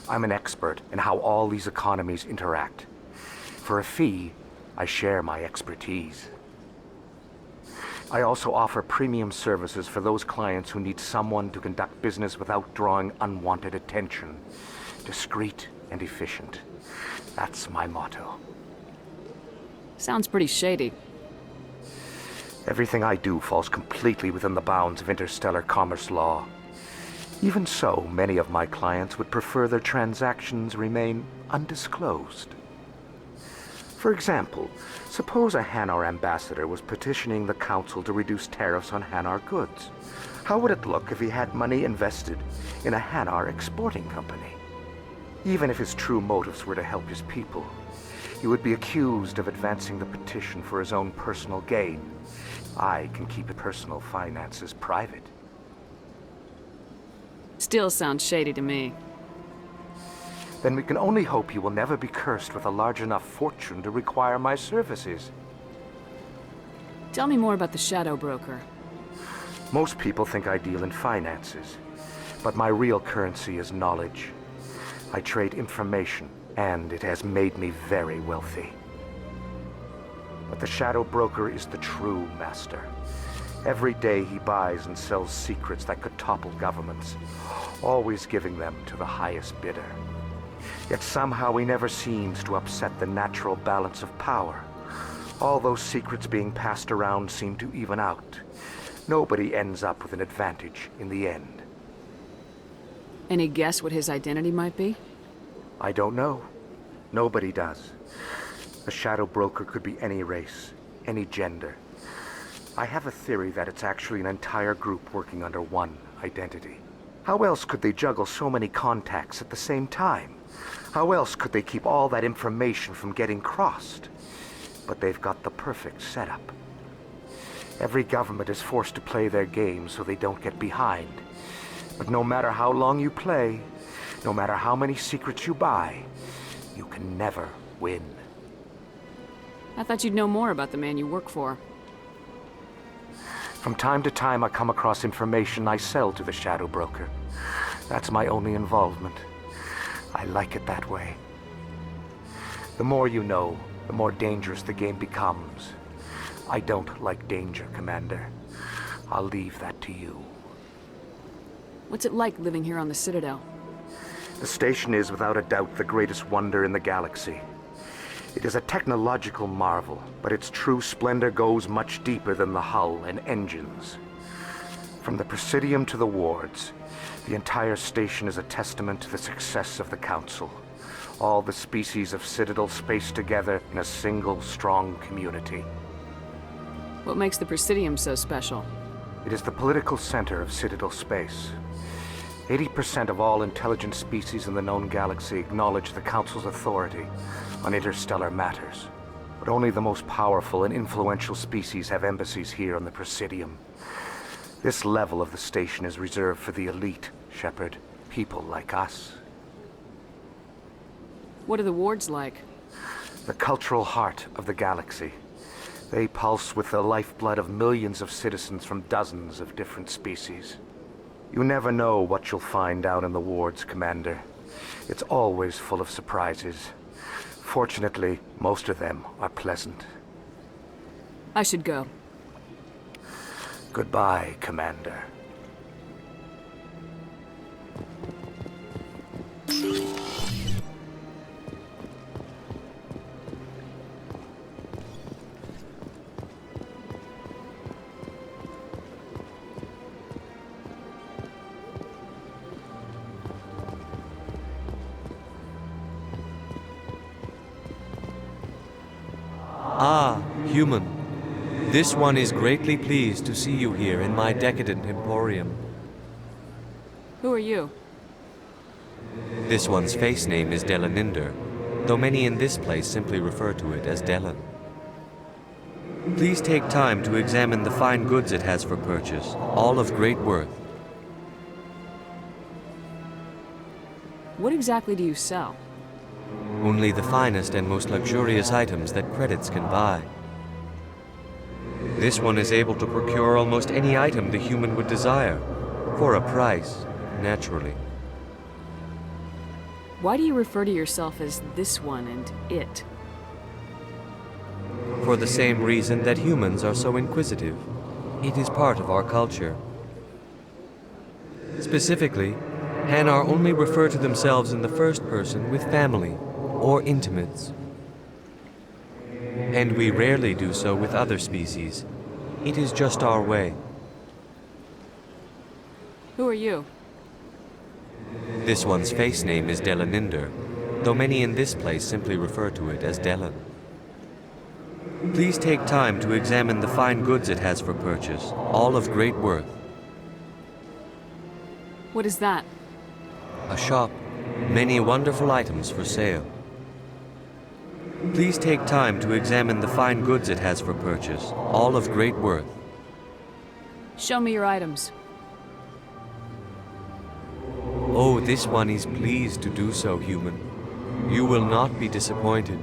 I'm an expert in how all these economies interact. For a fee, I share my expertise. I also offer premium services for those clients who need someone to conduct business without drawing unwanted attention. Discreet and efficient. That's my motto. Sounds pretty shady. Everything I do falls completely within the bounds of interstellar commerce law. Even so, many of my clients would prefer their transactions remain undisclosed. For example, suppose a Hanar ambassador was petitioning the Council to reduce tariffs on Hanar goods. How would it look if he had money invested in a Hanar exporting company? Even if his true motives were to help his people, he would be accused of advancing the petition for his own personal gain. I can keep personal finances private. Still sounds shady to me. then we can only hope you will never be cursed with a large enough fortune to require my services. Tell me more about the Shadow Broker. Most people think I deal in finances, but my real currency is knowledge. I trade information, and it has made me very wealthy. But the Shadow Broker is the true master. Every day he buys and sells secrets that could topple governments, always giving them to the highest bidder. Yet somehow he never seems to upset the natural balance of power. All those secrets being passed around seem to even out. Nobody ends up with an advantage in the end. Any guess what his identity might be? I don't know. Nobody does. The Shadow Broker could be any race, any gender. I have a theory that it's actually an entire group working under one identity. How else could they juggle so many contacts at the same time? How else could they keep all that information from getting crossed? But they've got the perfect setup. Every government is forced to play their game so they don't get behind. But no matter how long you play, no matter how many secrets you buy, you can never win. I thought you'd know more about the man you work for. From time to time, I come across information I sell to the Shadow Broker. That's my only involvement. I like it that way. The more you know, the more dangerous the game becomes. I don't like danger, Commander. I'll leave that to you. What's it like living here on the Citadel? The station is without a doubt the greatest wonder in the galaxy. It is a technological marvel, but its true splendor goes much deeper than the hull and engines. From the Presidium to the wards, the entire station is a testament to the success of the Council. All the species of Citadel spaced together in a single, strong community. What makes the Presidium so special? It is the political center of Citadel space. 80% of all intelligent species in the known galaxy acknowledge the Council's authority on interstellar matters. But only the most powerful and influential species have embassies here on the Presidium. This level of the station is reserved for the elite, Shepard. People like us. What are the wards like? The cultural heart of the galaxy. They pulse with the lifeblood of millions of citizens from dozens of different species. You never know what you'll find out in the wards, Commander. It's always full of surprises. Fortunately, most of them are pleasant. I should go. Goodbye, Commander. Ah, human. This one is greatly pleased to see you here in my decadent emporium. Who are you? This one's face name is Delaninder, though many in this place simply refer to it as Delan. Please take time to examine the fine goods it has for purchase, all of great worth. What exactly do you sell? Only the finest and most luxurious items that credits can buy. This one is able to procure almost any item the human would desire, for a price, naturally. Why do you refer to yourself as this one and it? For the same reason that humans are so inquisitive. It is part of our culture. Specifically, Hanar only refer to themselves in the first person with family or intimates. And we rarely do so with other species. It is just our way. Who are you? This one's face name is Delaninder, though many in this place simply refer to it as Delan. Please take time to examine the fine goods it has for purchase, all of great worth. What is that? A shop, many wonderful items for sale. Please take time to examine the fine goods it has for purchase, all of great worth. Show me your items. Oh, this one is pleased to do so, human. You will not be disappointed.